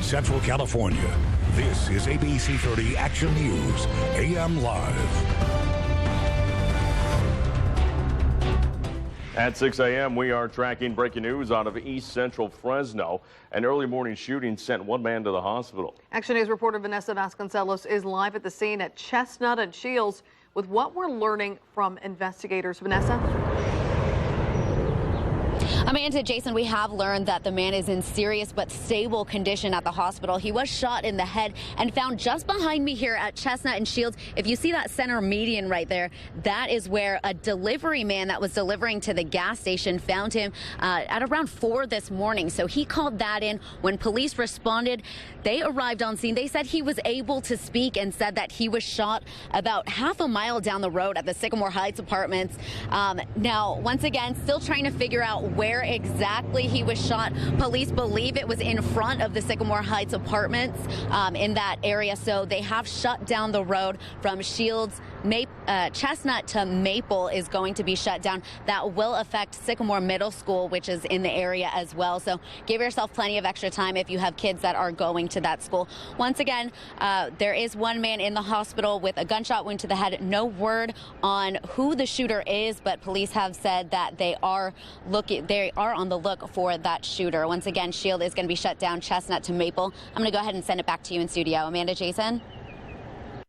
Central California. This is ABC30 Action News, AM Live. At 6 a.m., we are tracking breaking news out of East Central Fresno. An early morning shooting sent one man to the hospital. Action News reporter Vanessa Vasconcelos is live at the scene at Chestnut and Shields with what we're learning from investigators. Vanessa? Amanda, Jason, we have learned that the man is in serious but stable condition at the hospital. He was shot in the head and found just behind me here at Chestnut and Shields. If you see that center median right there, that is where a delivery man that was delivering to the gas station found him at around 4 this morning. So he called that in. When police responded, they arrived on scene. They said he was able to speak and said that he was shot about half a mile down the road at the Sycamore Heights apartments. Now, once again, still trying to figure out where exactly he was shot. Police believe it was in front of the Sycamore Heights apartments in that area. So they have shut down the road from Shields. Chestnut to Maple is going to be shut down. That will affect Sycamore Middle School, which is in the area as well. So give yourself plenty of extra time if you have kids that are going to that school. Once again, there is one man in the hospital with a gunshot wound to the head. No word on who the shooter is, but police have said that they are on the look for that shooter. Once again, Shield is going to be shut down, Chestnut to Maple. I'm going to go ahead and send it back to you in studio. Amanda, Jason?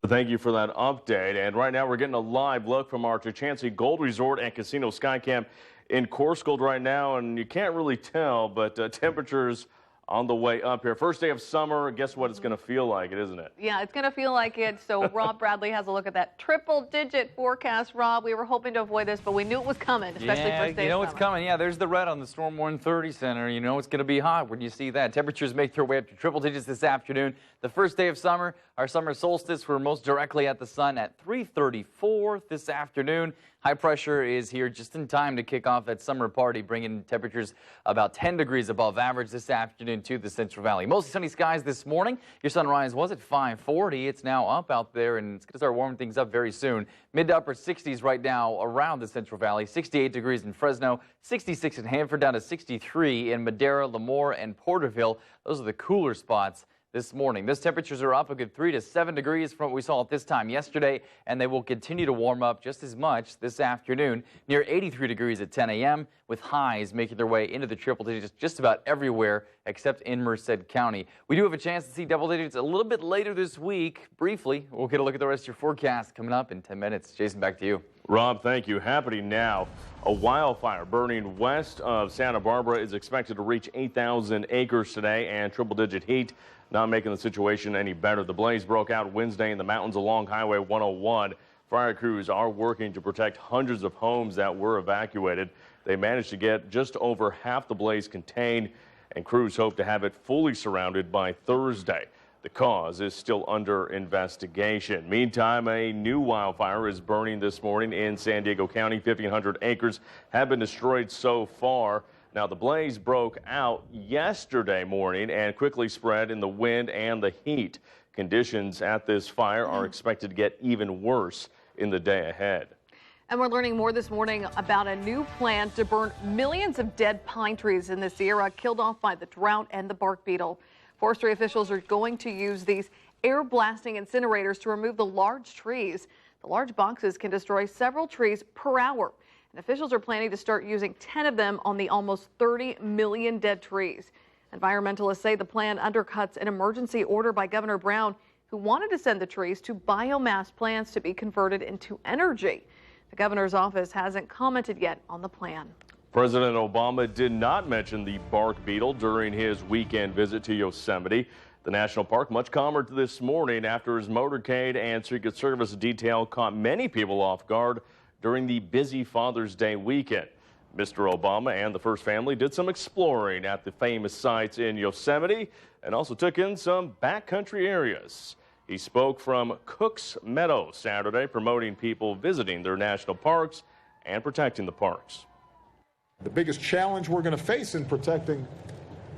Thank you for that update. And right now we're getting a live look from our Chachansey Gold Resort and Casino Skycam in Corscold right now. And you can't really tell, but temperatures on the way up here. First day of summer, guess what it's going to feel like, isn't it? Yeah, it's going to feel like it. So Rob Bradley has a look at that triple-digit forecast. Rob, we were hoping to avoid this, but we knew it was coming, especially first day you know of it's summer. coming. Yeah, there's the red on the Storm 130 Center. You know it's going to be hot when you see that. Temperatures make their way up to triple digits this afternoon. The first day of summer, our summer solstice, we're most directly at the sun at 3:34 this afternoon. High pressure is here just in time to kick off that summer party, bringing temperatures about 10 degrees above average this afternoon to the Central Valley. Mostly sunny skies this morning. Your sunrise was at 5:40. It's now up out there, and it's going to start warming things up very soon. Mid to upper 60s right now around the Central Valley. 68 degrees in Fresno, 66 in Hanford, down to 63 in Madera, Lemoore, and Porterville. Those are the cooler spots this morning. Those temperatures are up a good 3 to 7 degrees from what we saw at this time yesterday, and they will continue to warm up just as much this afternoon, near 83 degrees at 10 a.m., with highs making their way into the triple digits just about everywhere except in Merced County. We do have a chance to see double digits a little bit later this week. Briefly, we'll get a look at the rest of your forecast coming up in 10 minutes. Jason, back to you. Rob, thank you. Happening now, a wildfire burning west of Santa Barbara is expected to reach 8,000 acres today, and triple-digit heat not making the situation any better. The blaze broke out Wednesday in the mountains along Highway 101. Fire crews are working to protect hundreds of homes that were evacuated. They managed to get just over half the blaze contained, and crews hope to have it fully surrounded by Thursday. The cause is still under investigation. Meantime, a new wildfire is burning this morning in San Diego County. 1,500 acres have been destroyed so far. Now, the blaze broke out yesterday morning and quickly spread in the wind and the heat. Conditions at this fire are expected to get even worse in the day ahead. And we're learning more this morning about a new plan to burn millions of dead pine trees in the Sierra killed off by the drought and the bark beetle. Forestry officials are going to use these air blasting incinerators to remove the large trees. The large boxes can destroy several trees per hour. And officials are planning to start using 10 of them on the almost 30 million dead trees. Environmentalists say the plan undercuts an emergency order by Governor Brown, who wanted to send the trees to biomass plants to be converted into energy. The governor's office hasn't commented yet on the plan. President Obama did not mention the bark beetle during his weekend visit to Yosemite. The national park much calmer this morning after his motorcade and Secret Service detail caught many people off guard during the busy Father's Day weekend. Mr. Obama and the first family did some exploring at the famous sites in Yosemite and also took in some backcountry areas. He spoke from Cook's Meadow Saturday, promoting people visiting their national parks and protecting the parks. The biggest challenge we're going to face in protecting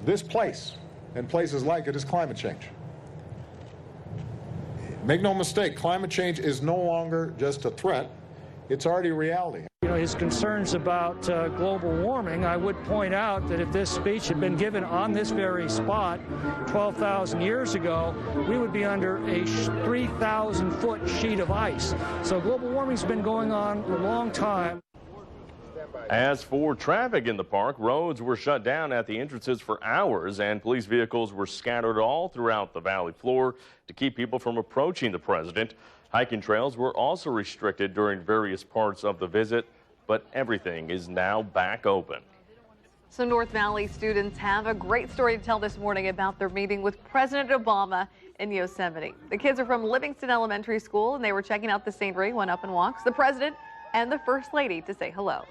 this place and places like it is climate change. Make no mistake, climate change is no longer just a threat. It's already a reality. You know, his concerns about global warming, I would point out that if this speech had been given on this very spot 12,000 years ago, we would be under a 3,000-foot sheet of ice. So global warming's been going on a long time. As for traffic in the park, roads were shut down at the entrances for hours, and police vehicles were scattered all throughout the valley floor to keep people from approaching the president. Hiking trails were also restricted during various parts of the visit, but everything is now back open. So North Valley students have a great story to tell this morning about their meeting with President Obama in Yosemite. The kids are from Livingston Elementary School, and they were checking out the scenery, went up and walks the president and the First Lady to say hello.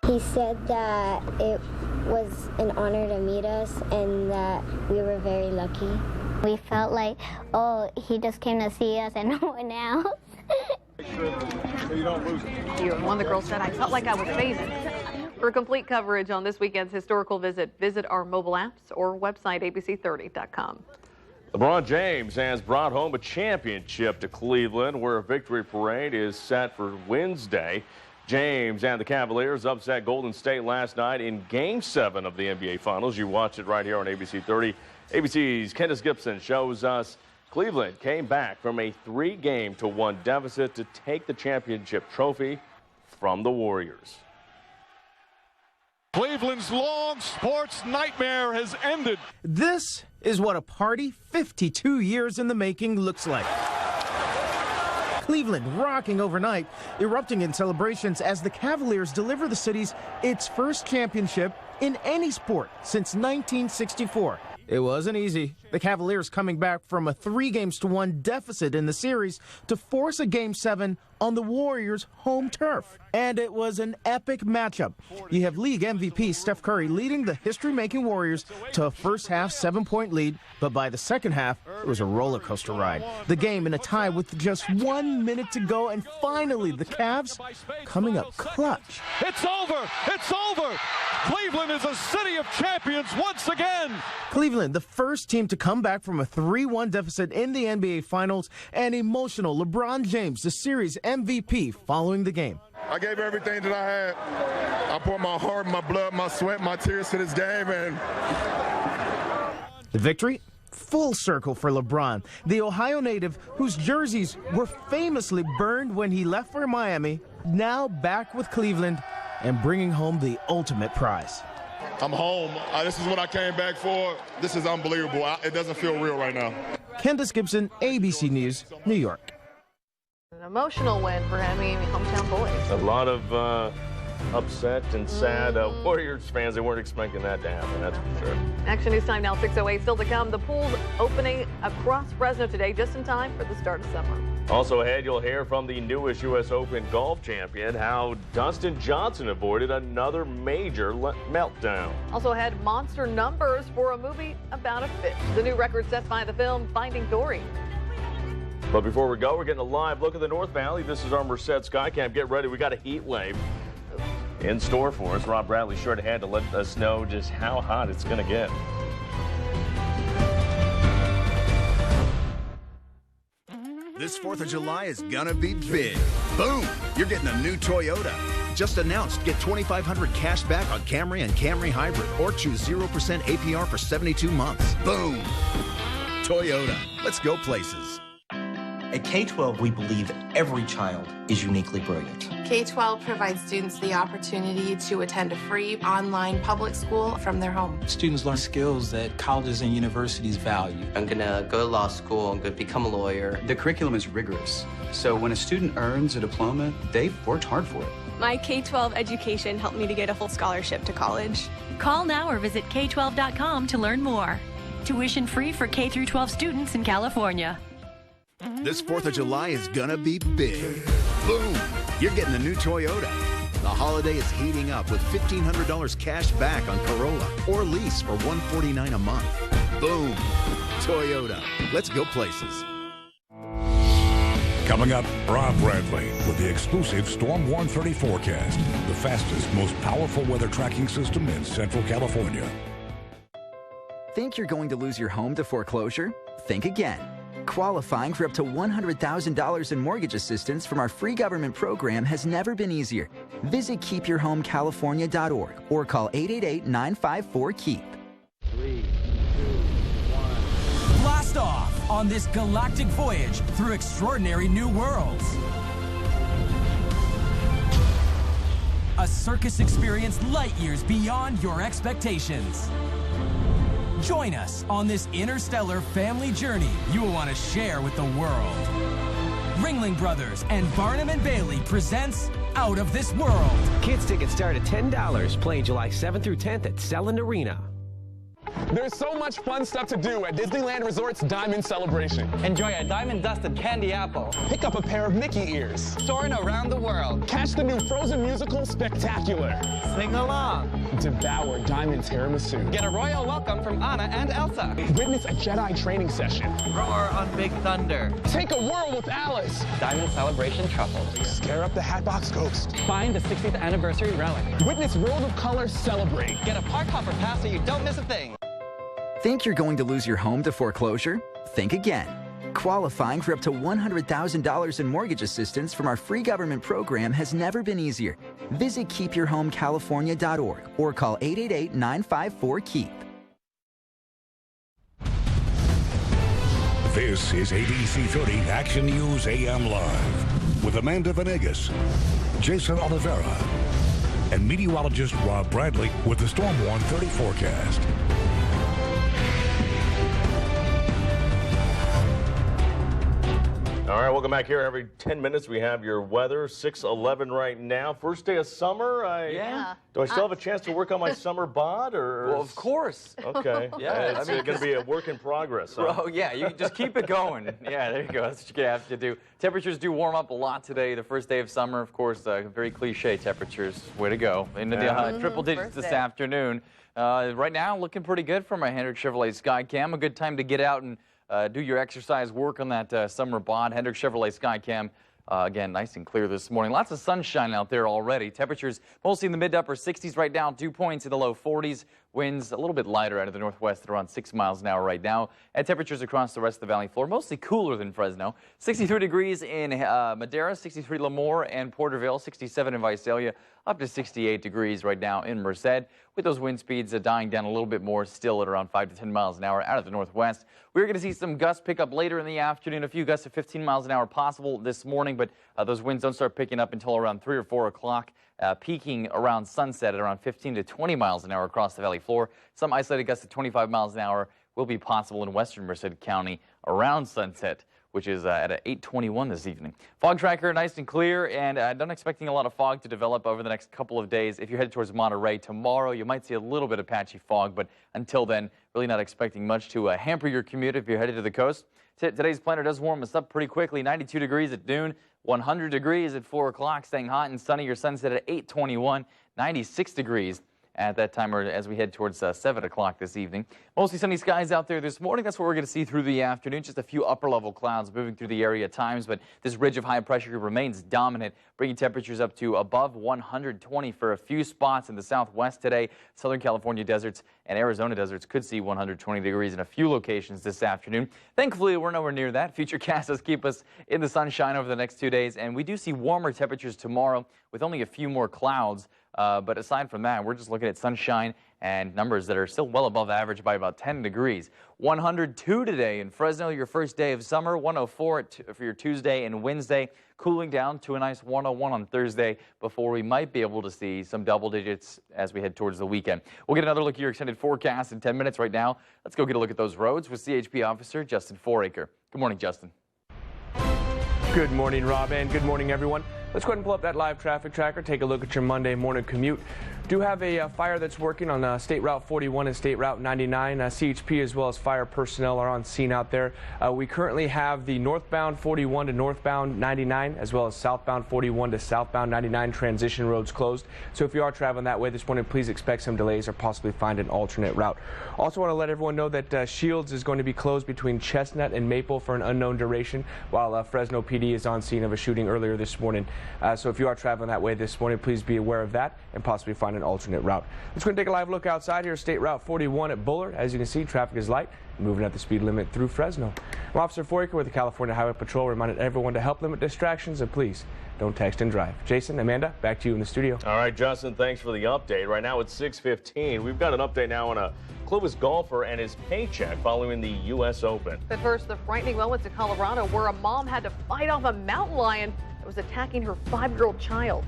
He said that it was an honor to meet us and that we were very lucky. We felt like, oh, he just came to see us and no one else. One of the girls said, I felt like I was famous. For complete coverage on this weekend's historical visit our mobile apps or website ABC30.com. LeBron James has brought home a championship to Cleveland, where a victory parade is set for Wednesday. James and the Cavaliers upset Golden State last night in Game 7 of the NBA Finals. You watch it right here on ABC30. ABC's Candace Gibson shows us Cleveland came back from a 3-1 deficit to take the championship trophy from the Warriors. Cleveland's long sports nightmare has ended. This is what a party 52 years in the making looks like. Cleveland rocking overnight, erupting in celebrations as the Cavaliers deliver the city's its first championship in any sport since 1964. It wasn't easy. The Cavaliers coming back from a 3-1 deficit in the series to force a Game 7 on the Warriors' home turf. And it was an epic matchup. You have league MVP Steph Curry leading the history-making Warriors to a first-half 7-point lead, but by the second half, it was a roller coaster ride. The game in a tie with just 1 minute to go, and finally the Cavs coming up clutch. It's over! It's over! Cleveland is a city of champions once again! Cleveland, the first team to come back from a 3-1 deficit in the NBA Finals, and emotional LeBron James, the series MVP, following the game. I gave everything that I had. I poured my heart, my blood, my sweat, my tears to this game, and the victory? Full circle for LeBron, the Ohio native whose jerseys were famously burned when he left for Miami, now back with Cleveland and bringing home the ultimate prize. I'm home. This is what I came back for. This is unbelievable. It doesn't feel real right now. Candace Gibson, ABC News, New York. An emotional win for Miami hometown boys. A lot of upset and sad Warriors fans. They weren't expecting that to happen, that's for sure. Action News Time now, 6:08. Still to come, the pools opening across Fresno today, just in time for the start of summer. Also ahead, you'll hear from the newest U.S. Open golf champion how Dustin Johnson avoided another major meltdown. Also ahead, monster numbers for a movie about a fish. The new record set by the film Finding Dory. But before we go, we're getting a live look at the North Valley. This is our Merced Skycam. Get ready. We got a heat wave in store for us. Rob Bradley's sure ahead to let us know just how hot it's going to get. This 4th of July is gonna be big. Boom! You're getting a new Toyota. Just announced, get $2,500 cash back on Camry and Camry Hybrid, or choose 0% APR for 72 months. Boom! Toyota. Let's go places. At K-12, we believe every child is uniquely brilliant. K-12 provides students the opportunity to attend a free online public school from their home. Students learn skills that colleges and universities value. I'm gonna go to law school, I'm gonna become a lawyer. The curriculum is rigorous, so when a student earns a diploma, they've worked hard for it. My K-12 education helped me to get a full scholarship to college. Call now or visit K12.com to learn more. Tuition free for K-12 students in California. This 4th of July is gonna be big. Boom! You're getting a new Toyota. The holiday is heating up with $1,500 cash back on Corolla or lease for $149 a month. Boom! Toyota. Let's go places. Coming up, Rob Bradley with the exclusive Storm 130 forecast, the fastest, most powerful weather tracking system in Central California. Think you're going to lose your home to foreclosure? Think again. Qualifying for up to $100,000 in mortgage assistance from our free government program has never been easier. Visit keepyourhomecalifornia.org or call 888-954-KEEP. 3, 2, 1. Blast off on this galactic voyage through extraordinary new worlds. A circus experience light years beyond your expectations. Join us on this interstellar family journey you will want to share with the world. Ringling Brothers and Barnum and Bailey presents Out of This World. Kids tickets start at $10, playing July 7th through 10th at Selland Arena. There's so much fun stuff to do at Disneyland Resort's Diamond Celebration. Enjoy a diamond-dusted candy apple. Pick up a pair of Mickey ears. Soaring around the world. Catch the new Frozen musical Spectacular. Sing along. Devour Diamond Tiramisu. Get a royal welcome from Anna and Elsa. Witness a Jedi training session. Roar on Big Thunder. Take a whirl with Alice. Diamond Celebration Truffles. Scare up the Hatbox Ghost. Find the 60th anniversary relic. Witness World of Color Celebrate. Get a park hopper pass so you don't miss a thing. Think you're going to lose your home to foreclosure? Think again. Qualifying for up to $100,000 in mortgage assistance from our free government program has never been easier. Visit keepyourhomecalifornia.org or call 888-954-KEEP. This is ABC30 Action News AM Live with Amanda Venegas, Jason Oliveira, and meteorologist Rob Bradley with the Storm 130 forecast. All right, welcome back here. Every 10 minutes we have your weather. 6:11 right now. First day of summer. Yeah. Do I still have a chance to work on my summer bod? Or Well, of course. Okay. Yeah, It's going to be a work in progress. Huh? Bro, yeah, you just keep it going. Yeah, there you go. That's what you're going to have to do. Temperatures do warm up a lot today. The first day of summer, of course, very cliche temperatures. Way to go. Into the triple digits this afternoon. Right now, looking pretty good for my Hendrick Chevrolet Skycam. A good time to get out and do your exercise work on that summer bod. Hendrick Chevrolet Skycam, again, nice and clear this morning. Lots of sunshine out there already. Temperatures mostly in the mid to upper 60s right now. Dew points in the low 40s. Winds a little bit lighter out of the northwest at around 6 miles an hour right now. And temperatures across the rest of the valley floor, mostly cooler than Fresno. 63 degrees in Madera, 63 Lemoore and Porterville, 67 in Visalia, up to 68 degrees right now in Merced, with those wind speeds dying down a little bit more, still at around 5 to 10 miles an hour out of the northwest. We're going to see some gusts pick up later in the afternoon, a few gusts of 15 miles an hour possible this morning, but those winds don't start picking up until around 3 or 4 o'clock. Peaking around sunset at around 15 to 20 miles an hour across the valley floor. Some isolated gusts at 25 miles an hour will be possible in western Merced County around sunset, which is at 8:21 this evening. Fog tracker nice and clear, and not expecting a lot of fog to develop over the next couple of days. If you're headed towards Monterey tomorrow, you might see a little bit of patchy fog, but until then, really not expecting much to hamper your commute if you're headed to the coast. Today's planner does warm us up pretty quickly. 92 degrees at noon, 100 degrees at 4 o'clock, staying hot and sunny. Your sunset at 8:21, 96 degrees at that time, or as we head towards 7 o'clock this evening. Mostly sunny skies out there this morning. That's what we're going to see through the afternoon. Just a few upper-level clouds moving through the area at times, but this ridge of high pressure remains dominant, bringing temperatures up to above 120 for a few spots in the southwest today. Southern California deserts and Arizona deserts could see 120 degrees in a few locations this afternoon. Thankfully, we're nowhere near that. Futurecast does keep us in the sunshine over the next 2 days, and we do see warmer temperatures tomorrow with only a few more clouds. But aside from that, we're just looking at sunshine and numbers that are still well above average by about 10 degrees. 102 today in Fresno, your first day of summer. 104 for your Tuesday and Wednesday. Cooling down to a nice 101 on Thursday before we might be able to see some double digits as we head towards the weekend. We'll get another look at your extended forecast in 10 minutes right now. Let's go get a look at those roads with CHP officer Justin Foraker. Good morning, Justin. Good morning, Rob, and good morning, everyone. Let's go ahead and pull up that live traffic tracker, take a look at your Monday morning commute. Do have a fire that's working on State Route 41 and State Route 99. CHP as well as fire personnel are on scene out there. We currently have the northbound 41 to northbound 99 as well as southbound 41 to southbound 99 transition roads closed. So if you are traveling that way this morning, please expect some delays or possibly find an alternate route. Also want to let everyone know that Shields is going to be closed between Chestnut and Maple for an unknown duration, while Fresno PD is on scene of a shooting earlier this morning So if you are traveling that way this morning, please be aware of that and possibly find an alternate route. Let's go and take a live look outside here, State Route 41 at Bullard. As you can see, traffic is light, moving at the speed limit through Fresno. I'm Officer Foyker with the California Highway Patrol reminded everyone to help limit distractions and please don't text and drive. Jason, Amanda, back to you in the studio. All right, Justin, thanks for the update. Right now it's 6:15. We've got an update now on a Clovis golfer and his paycheck following the U.S. Open. But first, the frightening moments in Colorado where a mom had to fight off a mountain lion that was attacking her 5-year-old child.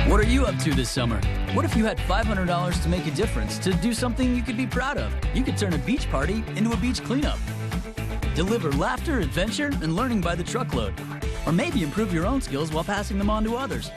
What are you up to this summer? What if you had $500 to make a difference, to do something you could be proud of? You could turn a beach party into a beach cleanup. Deliver laughter, adventure, and learning by the truckload. Or maybe improve your own skills while passing them on to others.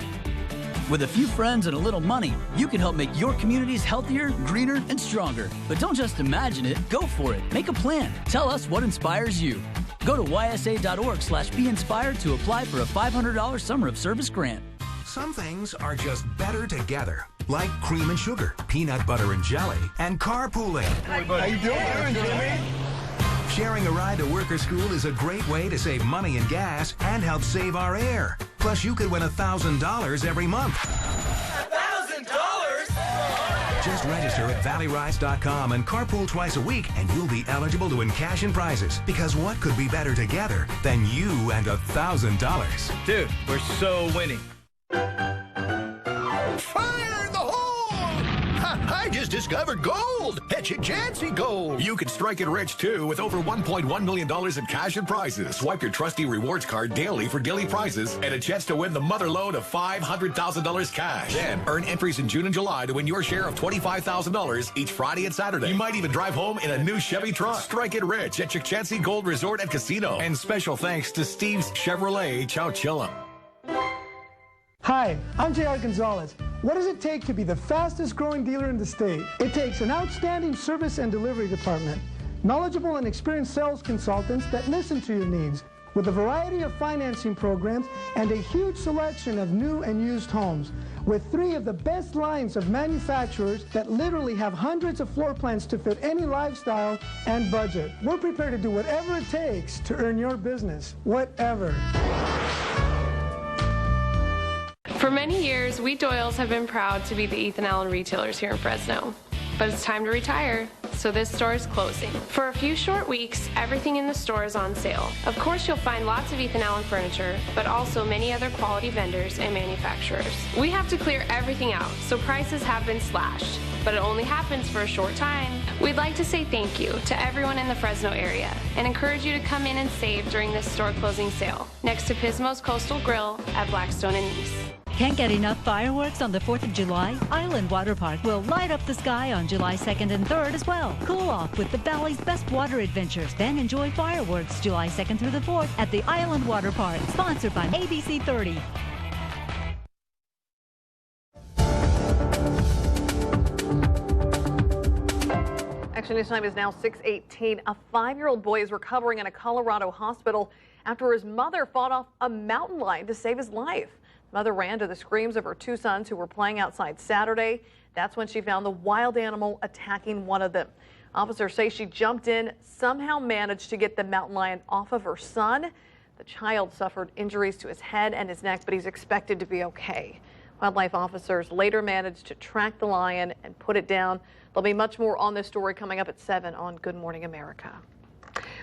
With a few friends and a little money, you can help make your communities healthier, greener, and stronger. But don't just imagine it, go for it. Make a plan. Tell us what inspires you. Go to ysa.org/beinspired to apply for a $500 Summer of Service grant. Some things are just better together, like cream and sugar, peanut butter and jelly, and carpooling. How you doing, Jimmy? Sharing a ride to work or school is a great way to save money and gas and help save our air. Plus, you could win $1,000 every month. $1,000? Just register at valleyrides.com and carpool twice a week, and you'll be eligible to win cash and prizes. Because what could be better together than you and $1,000? Dude, we're so winning. Fire in the hole! I just discovered gold! Hetchy Gold! You can strike it rich, too, with over $1.1 million in cash and prizes. Swipe your trusty rewards card daily for daily prizes and a chance to win the mother load of $500,000 cash. Then, earn entries in June and July to win your share of $25,000 each Friday and Saturday. You might even drive home in a new Chevy truck. Strike it rich at Chichancy Gold Resort and Casino. And special thanks to Steve's Chevrolet Chowchilla. Hi, I'm J.R. Gonzalez. What does it take to be the fastest growing dealer in the state? It takes an outstanding service and delivery department, knowledgeable and experienced sales consultants that listen to your needs, with a variety of financing programs and a huge selection of new and used homes, with 3 of the best lines of manufacturers that literally have hundreds of floor plans to fit any lifestyle and budget. We're prepared to do whatever it takes to earn your business, whatever. For many years, we Doyles have been proud to be the Ethan Allen retailers here in Fresno. But it's time to retire, so this store is closing. For a few short weeks, everything in the store is on sale. Of course, you'll find lots of Ethan Allen furniture, but also many other quality vendors and manufacturers. We have to clear everything out, so prices have been slashed. But it only happens for a short time. We'd like to say thank you to everyone in the Fresno area and encourage you to come in and save during this store closing sale next to Pismo's Coastal Grill at Blackstone and East. Can't get enough fireworks on the 4th of July? Island Water Park will light up the sky on July 2nd and 3rd as well. Cool off with the Valley's best water adventures. Then enjoy fireworks July 2nd through the 4th at the Island Water Park. Sponsored by ABC30. Action News time is now 6:18. A 5-year-old boy is recovering in a Colorado hospital after his mother fought off a mountain lion to save his life. Mother ran to the screams of her 2 sons who were playing outside Saturday. That's when she found the wild animal attacking one of them. Officers say she jumped in, somehow managed to get the mountain lion off of her son. The child suffered injuries to his head and his neck, but he's expected to be okay. Wildlife officers later managed to track the lion and put it down. There'll be much more on this story coming up at 7 on Good Morning America.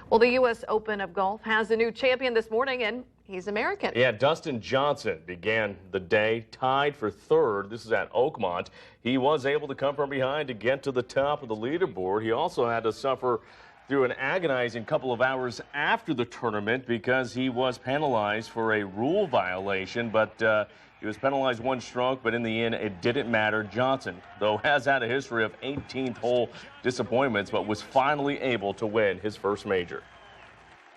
Well, the U.S. Open of golf has a new champion this morning, and he's American. Yeah, Dustin Johnson began the day tied for 3rd. This is at Oakmont. He was able to come from behind to get to the top of the leaderboard. He also had to suffer through an agonizing couple of hours after the tournament because he was penalized for a rule violation, but he was penalized 1 stroke, but in the end, it didn't matter. Johnson, though, has had a history of 18th hole disappointments, but was finally able to win his first major.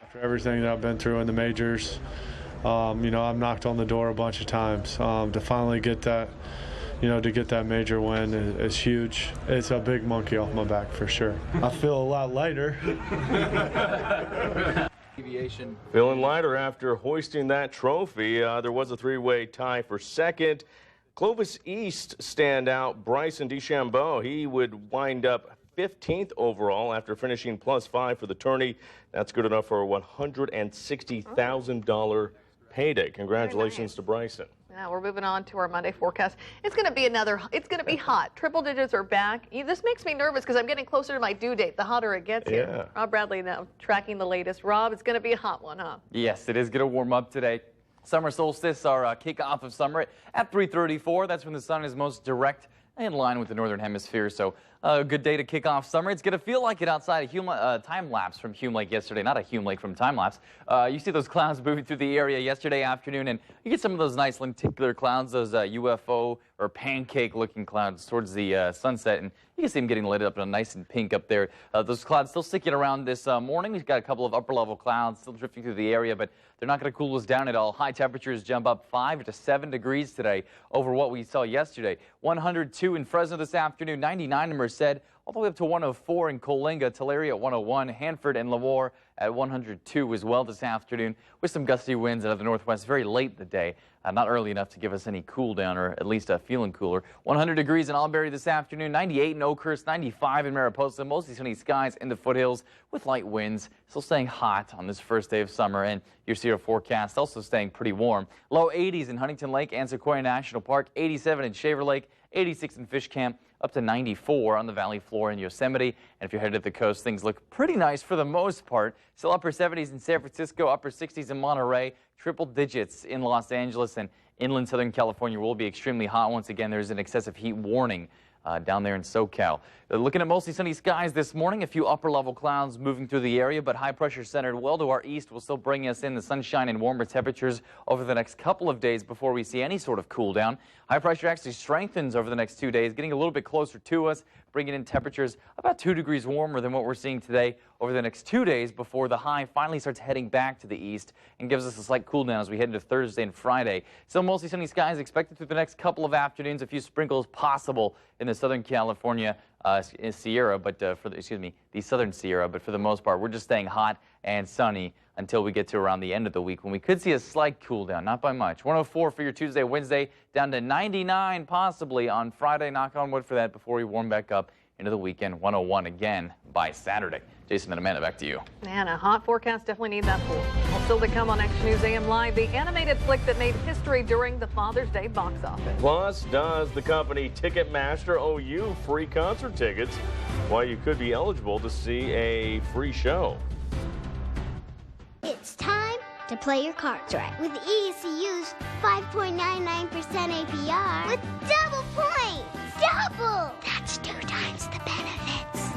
After everything that I've been through in the majors, you know, I've knocked on the door a bunch of times. To finally get that, you know, to get that major win is huge. It's a big monkey off my back for sure. I feel a lot lighter. Feeling lighter after hoisting that trophy. There was a 3-way tie for 2nd. Clovis East standout Bryson DeChambeau. He would wind up 15th overall after finishing +5 for the tourney. That's good enough for a $160,000 payday. Congratulations to Bryson. Now we're moving on to our Monday forecast. It's going to be hot. Triple digits are back. This makes me nervous because I'm getting closer to my due date. The hotter it gets here. Rob Bradley now tracking the latest. Rob, it's going to be a hot one, huh? Yes, it is going to warm up today. Summer solstice, our kickoff of summer at 3:34. That's when the sun is most direct in line with the northern hemisphere. So a good day to kick off summer. It's going to feel like it outside a time lapse from Hume Lake yesterday. Not a Hume Lake from time lapse. You see those clouds moving through the area yesterday afternoon, and you get some of those nice lenticular clouds, those UFO or pancake looking clouds towards the sunset, and you can see them getting lit up nice and pink up there. Those clouds still sticking around this morning. We've got a couple of upper level clouds still drifting through the area, but they're not going to cool us down at all. High temperatures jump up 5 to 7 degrees today over what we saw yesterday. 102 in Fresno this afternoon, 99 in Merced, all the way up to 104 in Coalinga, Tulare at 101, Hanford and Lemoore at 102 as well this afternoon, with some gusty winds out of the northwest very late in the day. Not early enough to give us any cool down, or at least feeling cooler. 100 degrees in Albury this afternoon, 98 in Oakhurst, 95 in Mariposa, mostly sunny skies in the foothills with light winds. Still staying hot on this first day of summer, and your Sierra forecast also staying pretty warm. Low 80s in Huntington Lake and Sequoia National Park, 87 in Shaver Lake, 86 in Fish Camp, up to 94 on the valley floor in Yosemite. And if you're headed to the coast, things look pretty nice for the most part. Still upper 70s in San Francisco, upper 60s in Monterey, triple digits in Los Angeles, and inland Southern California will be extremely hot once again. There's an excessive heat warning down there in SoCal. Looking at mostly sunny skies this morning, a few upper level clouds moving through the area, but high pressure centered well to our east will still bring us in the sunshine and warmer temperatures over the next couple of days before we see any sort of cool down. High pressure actually strengthens over the next 2 days, getting a little bit closer to us, bringing in temperatures about 2 degrees warmer than what we're seeing today over the next 2 days before the high finally starts heading back to the east and gives us a slight cool down as we head into Thursday and Friday. Still mostly sunny skies expected through the next couple of afternoons, a few sprinkles possible in the Southern California Sierra, but the Southern Sierra, but for the most part, we're just staying hot and sunny until we get to around the end of the week when we could see a slight cool down, not by much. 104 for your Tuesday, Wednesday, down to 99 possibly on Friday. Knock on wood for that before we warm back up into the weekend. 101 again by Saturday. Jason and Amanda, back to you. Man, a hot forecast, definitely need that pool. Well, still to come on Action News AM Live, the animated flick that made history during the Father's Day box office. Plus, does the company Ticketmaster owe you free concert tickets while you could be eligible to see a free show? It's time to play your cards right with ECU's 5.99% APR with double points. Double! That's 2 times the benefits.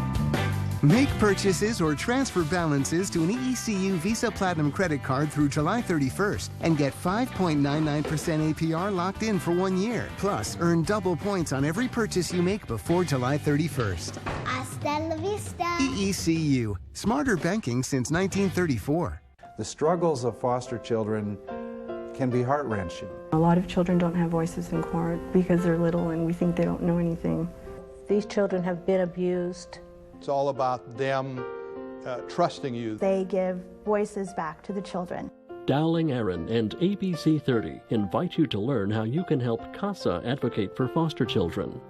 Make purchases or transfer balances to an ECU Visa Platinum credit card through July 31st and get 5.99% APR locked in for 1 year. Plus, earn double points on every purchase you make before July 31st. Hasta la vista. ECU. Smarter banking since 1934. The struggles of foster children can be heart-wrenching. A lot of children don't have voices in court because they're little and we think they don't know anything. These children have been abused. It's all about them trusting you. They give voices back to the children. Dowling Aaron and ABC30 invite you to learn how you can help CASA advocate for foster children.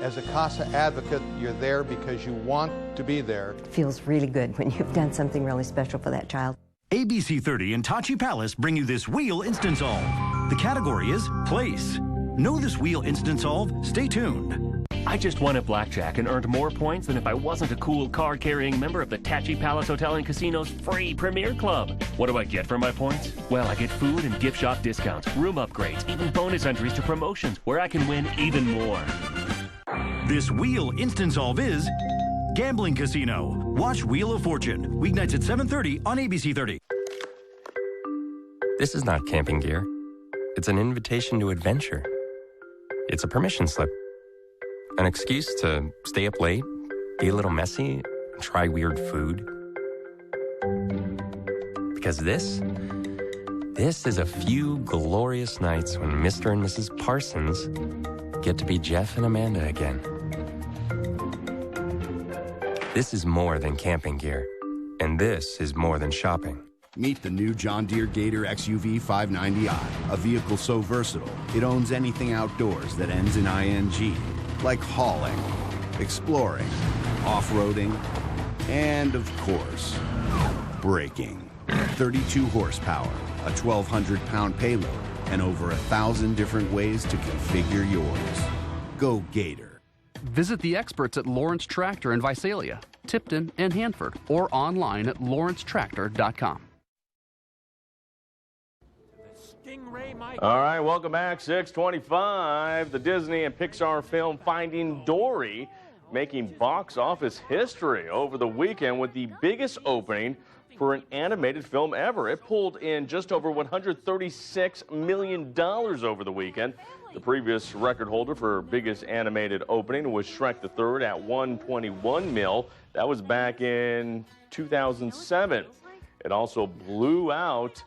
As a CASA advocate, you're there because you want to be there. It feels really good when you've done something really special for that child. ABC30 and Tachi Palace bring you this wheel instant solve. The category is place. Know this wheel instant solve? Stay tuned. I just won at blackjack and earned more points than if I wasn't a cool card-carrying member of the Tachi Palace Hotel and Casino's free Premier Club. What do I get for my points? Well, I get food and gift shop discounts, room upgrades, even bonus entries to promotions where I can win even more. This wheel instant solve is Gambling Casino. Watch Wheel of Fortune, weeknights at 7:30 on ABC30. This is not camping gear. It's an invitation to adventure. It's a permission slip. An excuse to stay up late, be a little messy, and try weird food. Because this is a few glorious nights when Mr. and Mrs. Parsons get to be Jeff and Amanda again. This is more than camping gear, and this is more than shopping. Meet the new John Deere Gator XUV 590i, a vehicle so versatile, it owns anything outdoors that ends in ing, like hauling, exploring, off-roading, and, of course, braking. 32 horsepower, a 1,200-pound payload, and over 1,000 different ways to configure yours. Go Gator. Visit the experts at Lawrence Tractor in Visalia, Tipton, and Hanford, or online at lawrencetractor.com. All right, welcome back. 6:25. The Disney and Pixar film Finding Dory making box office history over the weekend with the biggest opening for an animated film ever. It pulled in just over $136 million over the weekend. The previous record holder for biggest animated opening was Shrek the Third at $121 million. That was back in 2007. It also blew out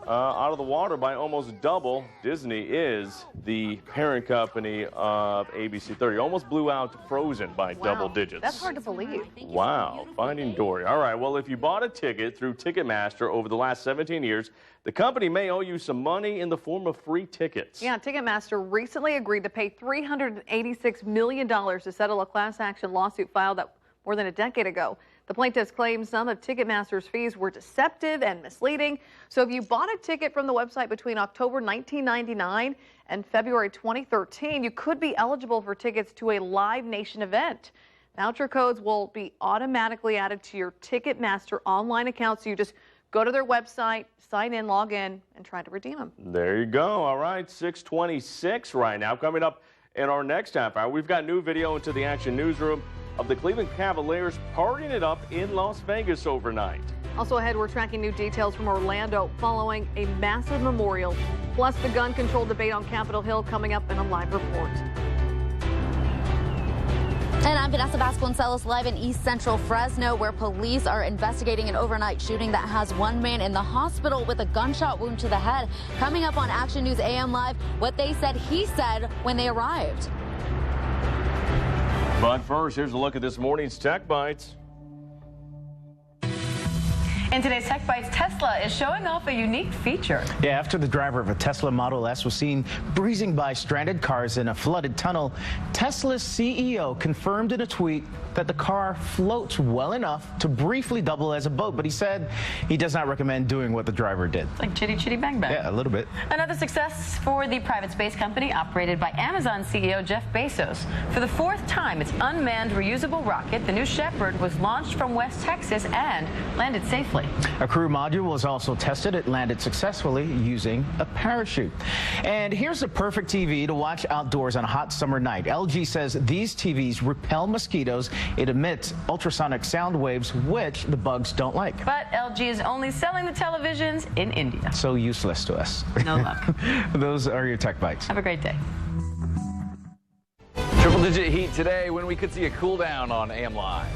of the water by almost double. Disney is the parent company of ABC30. Almost blew out Frozen by double digits. That's hard to believe. Wow, Finding Dory. All right, well, if you bought a ticket through Ticketmaster over the last 17 years, the company may owe you some money in the form of free tickets. Yeah, Ticketmaster recently agreed to pay $386 million to settle a class action lawsuit filed more than a decade ago. The plaintiffs claim some of Ticketmaster's fees were deceptive and misleading. So if you bought a ticket from the website between October 1999 and February 2013, you could be eligible for tickets to a Live Nation event. Voucher codes will be automatically added to your Ticketmaster online account. So you just go to their website, sign in, log in, and try to redeem them. There you go. All right, 6:26 right now. Coming up in our next half hour, we've got new video into the Action Newsroom of the Cleveland Cavaliers partying it up in Las Vegas overnight. Also ahead, we're tracking new details from Orlando following a massive memorial, plus the gun control debate on Capitol Hill coming up in a live report. And I'm Vanessa Vasconcelos, live in East Central Fresno, where police are investigating an overnight shooting that has one man in the hospital with a gunshot wound to the head. Coming up on Action News AM Live, what they said he said when they arrived. But first, here's a look at this morning's Tech Bites. In today's Tech Bites, Tesla is showing off a unique feature. Yeah, after the driver of a Tesla Model S was seen breezing by stranded cars in a flooded tunnel, Tesla's CEO confirmed in a tweet that the car floats well enough to briefly double as a boat, but he said he does not recommend doing what the driver did. It's like chitty chitty bang bang. Yeah, a little bit. Another success for the private space company operated by Amazon CEO Jeff Bezos. For the fourth time, its unmanned reusable rocket, the New Shepard, was launched from West Texas and landed safely. A crew module was also tested. It landed successfully using a parachute. And here's a perfect TV to watch outdoors on a hot summer night. LG says these TVs repel mosquitoes. It emits ultrasonic sound waves, which the bugs don't like. But LG is only selling the televisions in India. So useless to us. No love. Those are your Tech Bites. Have a great day. Triple-digit heat today when we could see a cool down on AM Live.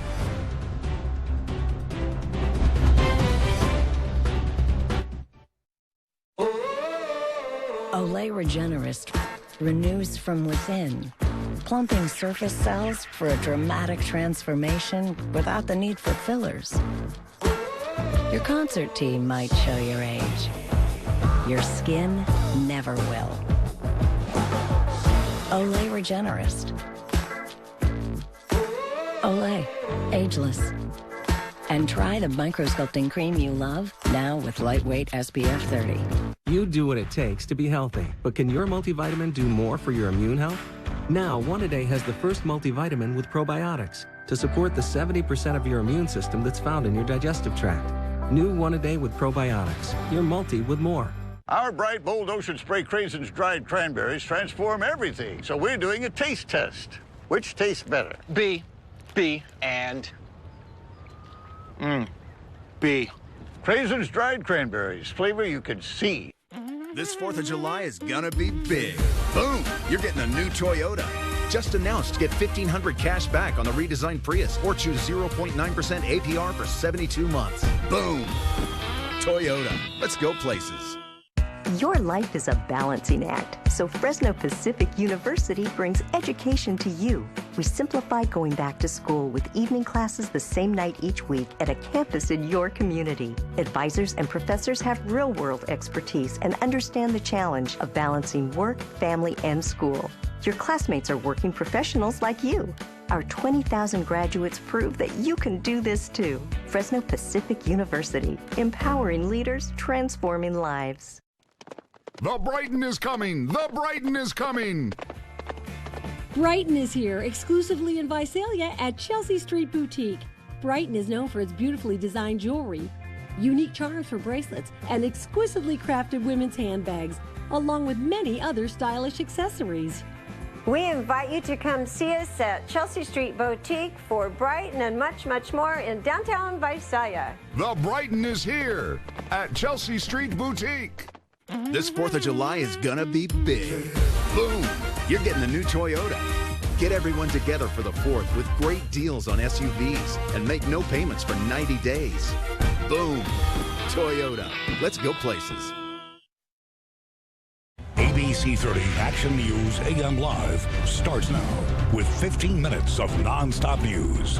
Olay Regenerist renews from within, plumping surface cells for a dramatic transformation without the need for fillers. Your concert team might show your age. Your skin never will. Olay Regenerist. Olay, ageless. And try the microsculpting cream you love, now with lightweight SPF 30. You do what it takes to be healthy, but can your multivitamin do more for your immune health? Now, One A Day has the first multivitamin with probiotics to support the 70% of your immune system that's found in your digestive tract. New One A Day with probiotics. Your multi with more. Our bright, bold Ocean Spray Craisins dried cranberries transform everything. So we're doing a taste test. Which tastes better? B, and B. Craisins dried cranberries. Flavor you can see. This 4th of July is gonna be big. Boom! You're getting a new Toyota. Just announced to get $1,500 cash back on the redesigned Prius or choose 0.9% APR for 72 months. Boom! Toyota. Let's go places. Your life is a balancing act, so Fresno Pacific University brings education to you. We simplify going back to school with evening classes the same night each week at a campus in your community. Advisors and professors have real-world expertise and understand the challenge of balancing work, family, and school. Your classmates are working professionals like you. Our 20,000 graduates prove that you can do this too. Fresno Pacific University, empowering leaders, transforming lives. The Brighton is coming! The Brighton is coming! Brighton is here, exclusively in Visalia at Chelsea Street Boutique. Brighton is known for its beautifully designed jewelry, unique charms for bracelets, and exquisitely crafted women's handbags, along with many other stylish accessories. We invite you to come see us at Chelsea Street Boutique for Brighton and much, much more in downtown Visalia. The Brighton is here at Chelsea Street Boutique. This 4th of July is gonna be big. Boom! You're getting the new Toyota. Get everyone together for the 4th with great deals on SUVs and make no payments for 90 days. Boom! Toyota. Let's go places. ABC30 Action News AM Live starts now with 15 minutes of non-stop news.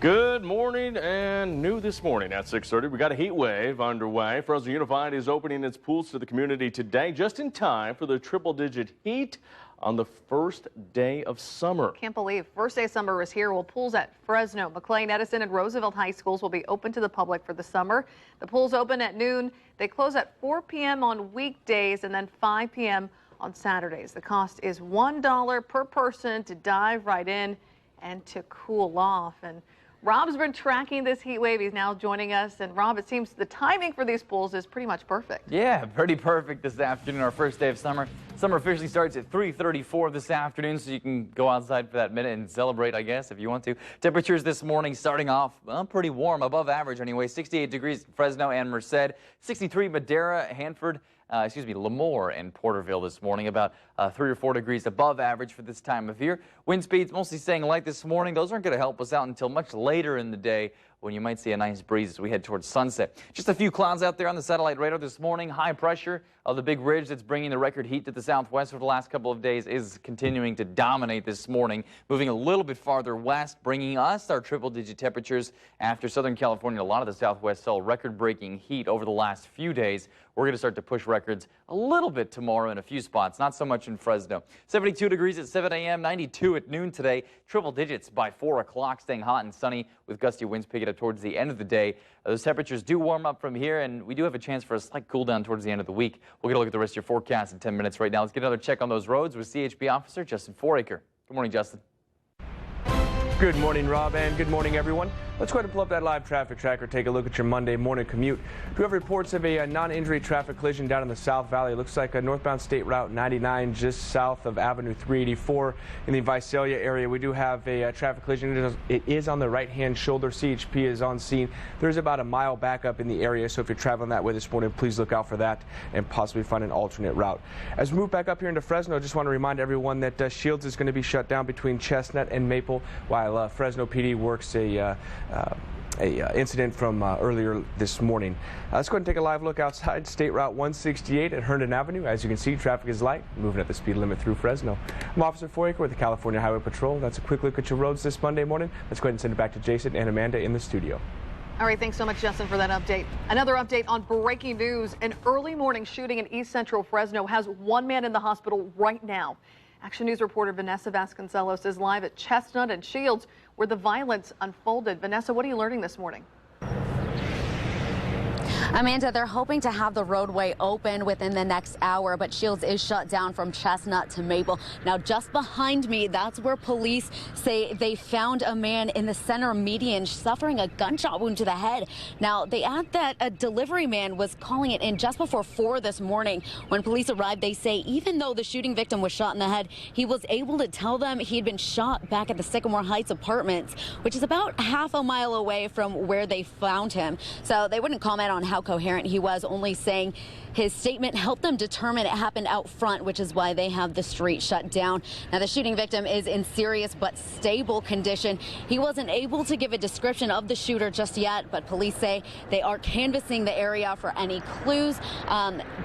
Good morning, and new this morning at 6:30. We got a heat wave underway. Fresno Unified is opening its pools to the community today, just in time for the triple-digit heat on the first day of summer. Can't believe first day of summer is here. Well, pools at Fresno, McLean, Edison, and Roosevelt high schools will be open to the public for the summer. The pools open at noon. They close at 4 p.m. on weekdays and then 5 p.m. on Saturdays. The cost is $1 per person to dive right in and to cool off. And Rob's been tracking this heat wave. He's now joining us. And Rob, it seems the timing for these pools is pretty much perfect. Yeah, pretty perfect this afternoon, our first day of summer. Summer officially starts at 3:34 this afternoon, so you can go outside for that minute and celebrate, I guess, if you want to. Temperatures this morning starting off pretty warm, above average anyway. 68 degrees Fresno and Merced, 63 Madera, Hanford, Lemoore and Porterville this morning, about 3 or 4 degrees above average for this time of year. Wind speeds mostly staying light this morning. Those aren't going to help us out until much later in the day, when you might see a nice breeze as we head towards sunset. Just a few clouds out there on the satellite radar this morning. High pressure of the big ridge that's bringing the record heat to the southwest for the last couple of days is continuing to dominate this morning, moving a little bit farther west, bringing us our triple-digit temperatures after Southern California. A lot of the southwest saw record-breaking heat over the last few days. We're going to start to push records a little bit tomorrow in a few spots, not so much in Fresno. 72 degrees at 7 a.m., 92 at noon today. Triple digits by 4 o'clock, staying hot and sunny with gusty winds picking up towards the end of the day. Those temperatures do warm up from here, and we do have a chance for a slight cool down towards the end of the week. We'll get a look at the rest of your forecast in 10 minutes right now. Let's get another check on those roads with CHP officer Justin Foraker. Good morning, Justin. Good morning, Rob, and good morning, everyone. Let's go ahead and pull up that live traffic tracker, take a look at your Monday morning commute. We have reports of a non-injury traffic collision down in the South Valley. It looks like a northbound State Route 99 just south of Avenue 384 in the Visalia area. We do have a traffic collision. It is on the right-hand shoulder. CHP is on scene. There's about a mile backup in the area, so if you're traveling that way this morning, please look out for that and possibly find an alternate route. As we move back up here into Fresno, I just want to remind everyone that Shields is going to be shut down between Chestnut and Maple while Fresno PD works a incident from earlier this morning. Let's go ahead and take a live look outside State Route 168 at Herndon Avenue. As you can see, traffic is light, moving at the speed limit through Fresno. I'm Officer Foraker with the California Highway Patrol. That's a quick look at your roads this Monday morning. Let's go ahead and send it back to Jason and Amanda in the studio. All right, thanks so much, Justin, for that update. Another update on breaking news. An early morning shooting in East Central Fresno has one man in the hospital right now. Action News reporter Vanessa Vasconcelos is live at Chestnut and Shields, where the violence unfolded. Vanessa, what are you learning this morning? Amanda, they're hoping to have the roadway open within the next hour, but Shields is shut down from Chestnut to Maple. Now, just behind me, that's where police say they found a man in the center median suffering a gunshot wound to the head. Now, they add that a delivery man was calling it in just before 4 this morning. When police arrived, they say even though the shooting victim was shot in the head, he was able to tell them he'd been shot back at the Sycamore Heights apartments, which is about half a mile away from where they found him. So they wouldn't comment on how coherent he was, only saying his statement helped them determine it happened out front, which is why they have the street shut down. Now, the shooting victim is in serious but stable condition. He wasn't able to give a description of the shooter just yet, but police say they are canvassing the area for any clues.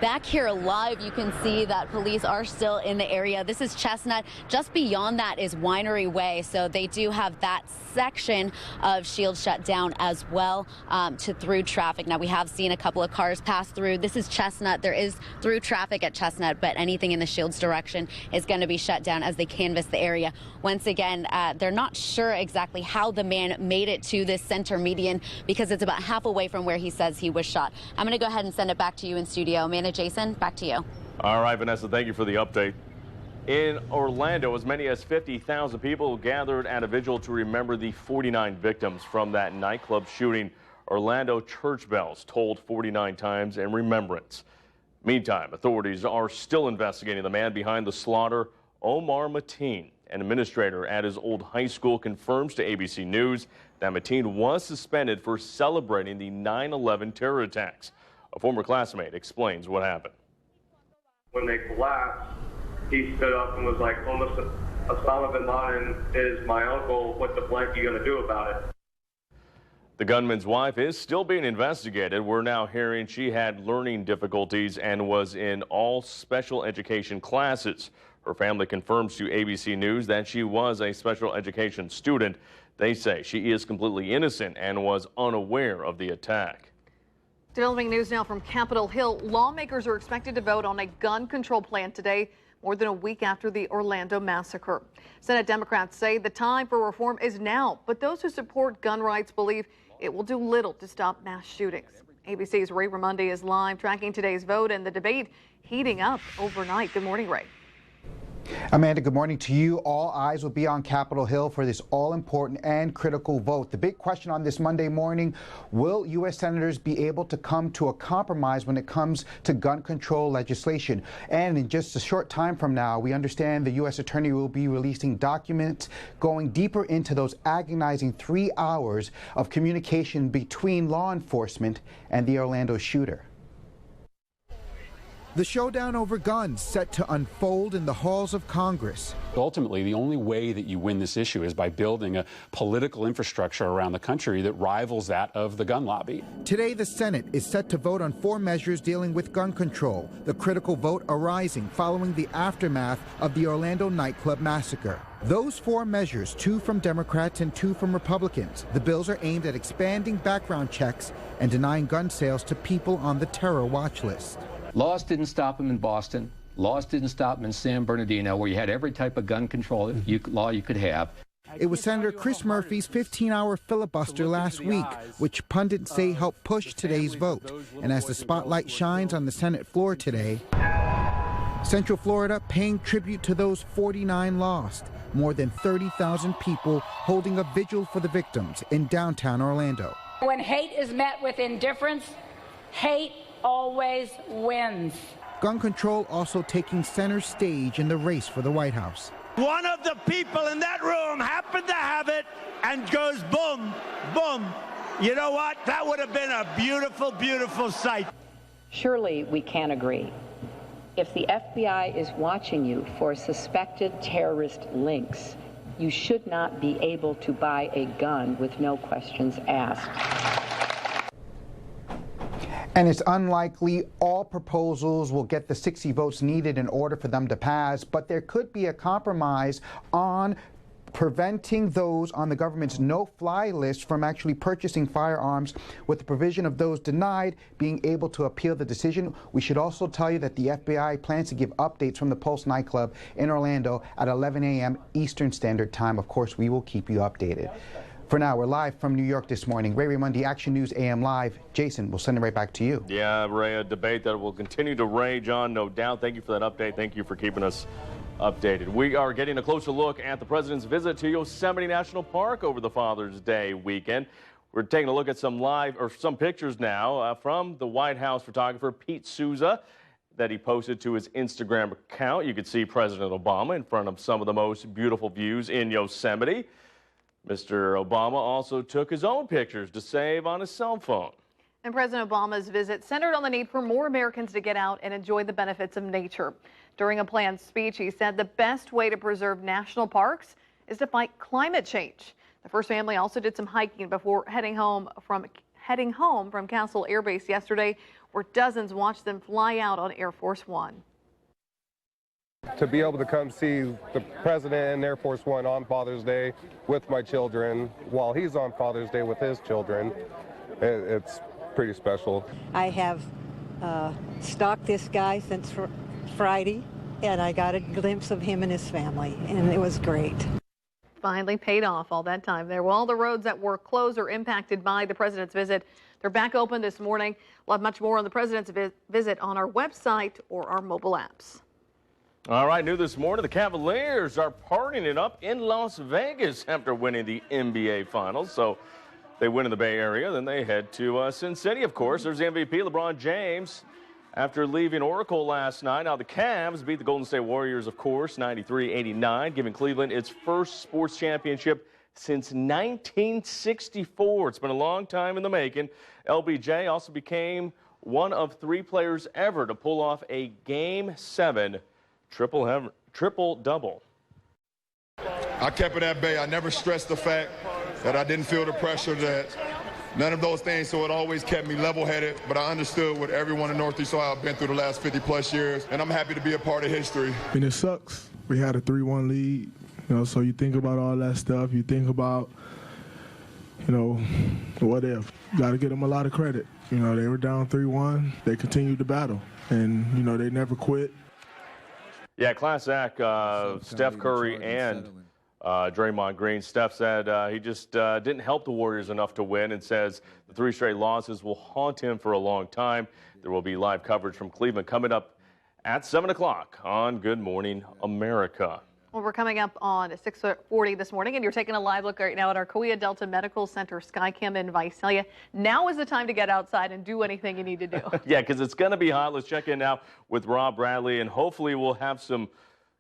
back here live, you can see that police are still in the area. This is Chestnut. Just beyond that is Winery Way, so they do have that section of Shield shut down as well to through traffic. Now, we have seen a couple of cars pass through. This is Chestnut. There is through traffic at Chestnut, but anything in the Shields direction is going to be shut down as they canvass the area. Once again, they're not sure exactly how the man made it to this center median because it's about half away from where he says he was shot. I'm going to go ahead and send it back to you in studio. Amanda, Jason, back to you. All right, Vanessa, thank you for the update. In Orlando, as many as 50,000 people gathered at a vigil to remember the 49 victims from that nightclub shooting. Orlando church bells tolled 49 times in remembrance. Meantime, authorities are still investigating the man behind the slaughter. Omar Mateen, an administrator at his old high school, confirms to ABC News that Mateen was suspended for celebrating the 9/11 terror attacks. A former classmate explains what happened. When they collapsed, he stood up and was like, Osama bin Laden is my uncle. What the blank are you going to do about it? The gunman's wife is still being investigated. We're now hearing she had learning difficulties and was in all special education classes. Her family confirms to ABC News that she was a special education student. They say she is completely innocent and was unaware of the attack. Developing news now from Capitol Hill. Lawmakers are expected to vote on a gun control plan today, more than a week after the Orlando massacre. Senate Democrats say the time for reform is now, but those who support gun rights believe it will do little to stop mass shootings. ABC's Ray Ramundi is live tracking today's vote and the debate heating up overnight. Good morning, Ray. Amanda, good morning to you. All eyes will be on Capitol Hill for this all-important and critical vote. The big question on this Monday morning, will U.S. senators be able to come to a compromise when it comes to gun control legislation? And in just a short time from now, we understand the U.S. Attorney will be releasing documents going deeper into those agonizing 3 hours of communication between law enforcement and the Orlando shooter. The showdown over guns set to unfold in the halls of Congress. Ultimately, the only way that you win this issue is by building a political infrastructure around the country that rivals that of the gun lobby. Today, the Senate is set to vote on 4 measures dealing with gun control, the critical vote arising following the aftermath of the Orlando nightclub massacre. Those 4 measures, 2 from Democrats and 2 from Republicans. The bills are aimed at expanding background checks and denying gun sales to people on the terror watch list. Laws didn't stop them in Boston. Laws didn't stop them in San Bernardino, where you had every type of gun control law you could have. It was Senator Chris Murphy's 15-hour filibuster last week, which pundits say helped push today's vote. And as the spotlight shines on the Senate floor today, Central Florida paying tribute to those 49 lost. More than 30,000 people holding a vigil for the victims in downtown Orlando. When hate is met with indifference, hate always wins. Gun control also taking center stage in the race for the White House. One of the people in that room happened to have it and goes boom, boom. You know what? That would have been a beautiful, beautiful sight. Surely we can agree. If the FBI is watching you for suspected terrorist links, you should not be able to buy a gun with no questions asked. And it's unlikely all proposals will get the 60 votes needed in order for them to pass, but there could be a compromise on preventing those on the government's no-fly list from actually purchasing firearms, with the provision of those denied being able to appeal the decision. We should also tell you that the FBI plans to give updates from the Pulse nightclub in Orlando at 11 a.m. Eastern Standard Time. Of course, we will keep you updated. For now, we're live from New York this morning. Ray Ramundi, Action News AM Live. Jason, we'll send it right back to you. Yeah, Ray, a debate that will continue to rage on, no doubt. Thank you for that update. Thank you for keeping us updated. We are getting a closer look at the president's visit to Yosemite National Park over the Father's Day weekend. We're taking a look at some pictures now from the White House photographer Pete Souza that he posted to his Instagram account. You could see President Obama in front of some of the most beautiful views in Yosemite. Mr. Obama also took his own pictures to save on his cell phone. And President Obama's visit centered on the need for more Americans to get out and enjoy the benefits of nature. During a planned speech, he said the best way to preserve national parks is to fight climate change. The first family also did some hiking before heading home from Castle Air Base yesterday, where dozens watched them fly out on Air Force One. To be able to come see the President and Air Force One on Father's Day with my children while he's on Father's Day with his children, it's pretty special. I have stalked this guy since Friday, and I got a glimpse of him and his family, and it was great. Finally paid off all that time there. Well, all the roads that were closed or impacted by the president's visit, they're back open this morning. We'll have much more on the president's visit on our website or our mobile apps. All right, new this morning, the Cavaliers are partying it up in Las Vegas after winning the NBA Finals. So they win in the Bay Area, then they head to Sin City, of course. There's the MVP, LeBron James, after leaving Oracle last night. Now the Cavs beat the Golden State Warriors, of course, 93-89, giving Cleveland its first sports championship since 1964. It's been a long time in the making. LBJ also became one of 3 players ever to pull off a Game 7 triple-double. I kept it at bay. I never stressed the fact that I didn't feel the pressure, that none of those things, so it always kept me level-headed. But I understood what everyone in Northeast Ohio have been through the last 50-plus years, and I'm happy to be a part of history. And it sucks. We had a 3-1 lead, so you think about all that stuff. You think about, what if. Got to give them a lot of credit. They were down 3-1. They continued to battle, and, they never quit. Yeah, class act, Steph Curry and Draymond Green. Steph said he just didn't help the Warriors enough to win, and says the 3 straight losses will haunt him for a long time. There will be live coverage from Cleveland coming up at 7 o'clock on Good Morning America. Well, we're coming up on 6:40 this morning, and you're taking a live look right now at our Kauai Delta Medical Center Skycam in Visalia. Now is the time to get outside and do anything you need to do. Yeah, because it's going to be hot. Let's check in now with Rob Bradley, and hopefully we'll have some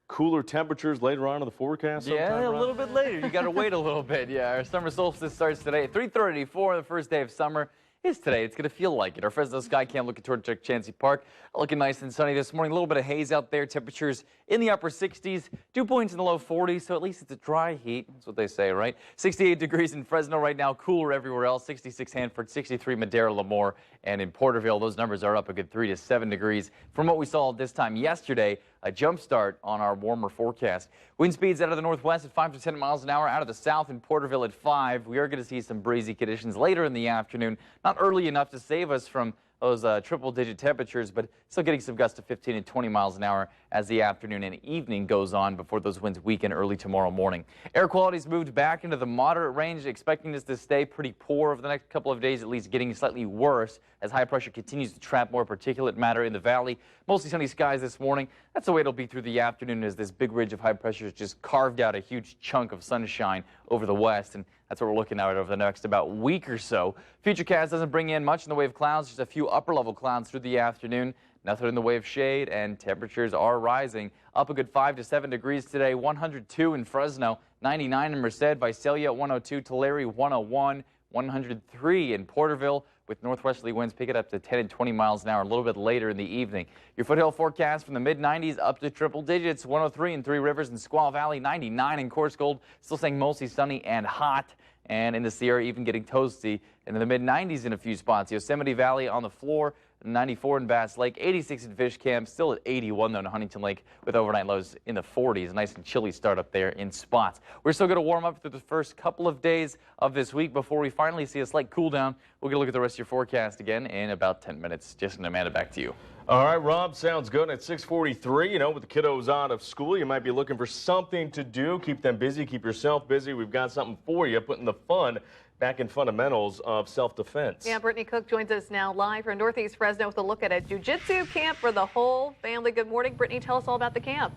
cooler temperatures later on in the forecast. Yeah, a little bit later. You got to wait a little bit. Yeah, our summer solstice starts today at 3:34. The first day of summer is today. It's going to feel like it. Our Fresno Skycam looking toward Chancey Park. Looking nice and sunny this morning. A little bit of haze out there. Temperatures in the upper 60s. Dew points in the low 40s, so at least it's a dry heat. That's what they say, right? 68 degrees in Fresno right now. Cooler everywhere else. 66 Hanford, 63 Madera, Lemoore, and in Porterville, those numbers are up a good 3 to 7 degrees from what we saw this time yesterday. A jump start on our warmer forecast. Wind speeds out of the northwest at 5 to 10 miles an hour, out of the south in Porterville at 5. We are going to see some breezy conditions later in the afternoon. Not early enough to save us from those triple-digit temperatures, but still getting some gusts to 15 and 20 miles an hour as the afternoon and evening goes on before those winds weaken early tomorrow morning. Air quality's moved back into the moderate range, expecting this to stay pretty poor over the next couple of days, at least getting slightly worse as high pressure continues to trap more particulate matter in the valley. Mostly sunny skies this morning. That's the way it'll be through the afternoon as this big ridge of high pressure has just carved out a huge chunk of sunshine over the west, and that's what we're looking at over the next about week or so. Futurecast doesn't bring in much in the way of clouds, just a few upper-level clouds through the afternoon. Nothing in the way of shade, and temperatures are rising. Up a good 5 to 7 degrees today. 102 in Fresno, 99 in Merced, Visalia at 102, Tulare 101, 103 in Porterville, with northwesterly winds picking up to 10 and 20 miles an hour a little bit later in the evening. Your foothill forecast from the mid-90s up to triple digits. 103 in Three Rivers and Squaw Valley, 99 in Coarse Gold. Still staying mostly sunny and hot. And in the Sierra, even getting toasty into the mid-90s in a few spots. Yosemite Valley on the floor, 94 in Bass Lake, 86 in Fish Camp, still at 81 though in Huntington Lake with overnight lows in the 40s. Nice and chilly start up there in spots. We're still going to warm up through the first couple of days of this week before we finally see a slight cool down. We'll get a look at the rest of your forecast again in about 10 minutes. Jason and Amanda, back to you. All right, Rob, sounds good. At 6:43, with the kiddos out of school, you might be looking for something to do. Keep them busy, keep yourself busy. We've got something for you, putting the fun back in fundamentals of self-defense. Yeah, Brittany Cook joins us now live from Northeast Fresno with a look at a jiu-jitsu camp for the whole family. Good morning, Brittany. Tell us all about the camp.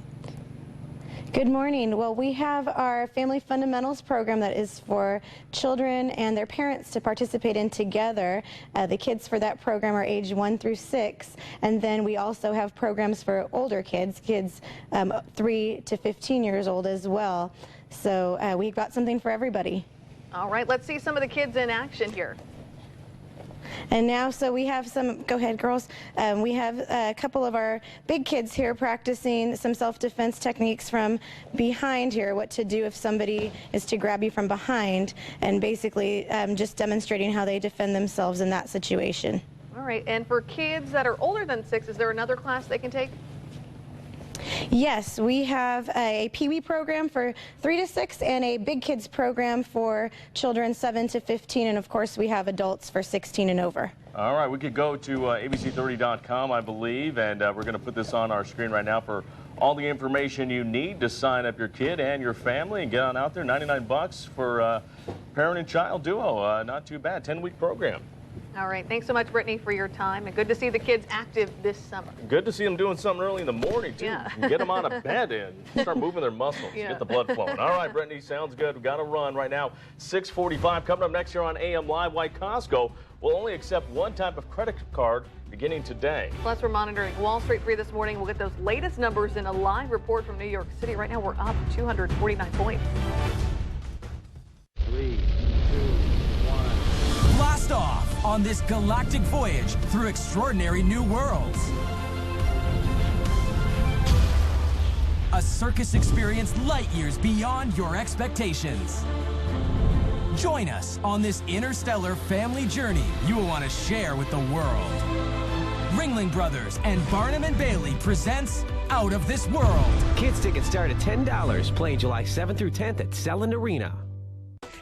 Good morning. Well, we have our Family Fundamentals program that is for children and their parents to participate in together. The kids for that program are age 1 through 6, and then we also have programs for older kids 3 to 15 years old as well. So we've got something for everybody. All right, let's see some of the kids in action here. And now, so we have some, go ahead girls, we have a couple of our big kids here practicing some self-defense techniques from behind here, what to do if somebody is to grab you from behind, and basically just demonstrating how they defend themselves in that situation. All right, and for kids that are older than 6, is there another class they can take? Yes, we have a Pee-wee program for 3 to 6 and a Big Kids program for children 7 to 15, and of course we have adults for 16 and over. All right, we could go to ABC30.com, I believe, and we're going to put this on our screen right now for all the information you need to sign up your kid and your family and get on out there. $99 for parent and child duo. Not too bad. 10-week program. All right. Thanks so much, Brittany, for your time. And good to see the kids active this summer. Good to see them doing something early in the morning, too. Yeah. Get them out of bed and start moving their muscles. Yeah. Get the blood flowing. All right, Brittany, sounds good. We've got to run right now. 6:45. Coming up next year on AM Live, why Costco will only accept one type of credit card beginning today. Plus, we're monitoring Wall Street for you this morning. We'll get those latest numbers in a live report from New York City. Right now, we're up 249 points. 3, 2, 1. Blast off on this galactic voyage through extraordinary new worlds. A circus experience light years beyond your expectations. Join us on this interstellar family journey you will want to share with the world. Ringling Brothers and Barnum and Bailey presents Out of This World. Kids tickets start at $10, playing July 7th through 10th at Selland Arena.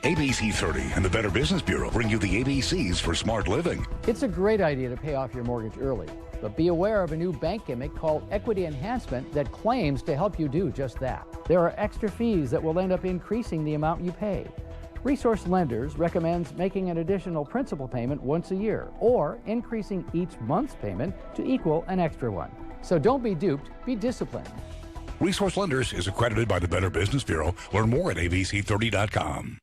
ABC30 and the Better Business Bureau bring you the ABCs for smart living. It's a great idea to pay off your mortgage early, but be aware of a new bank gimmick called Equity Enhancement that claims to help you do just that. There are extra fees that will end up increasing the amount you pay. Resource Lenders recommends making an additional principal payment once a year or increasing each month's payment to equal an extra one. So don't be duped, be disciplined. Resource Lenders is accredited by the Better Business Bureau. Learn more at ABC30.com.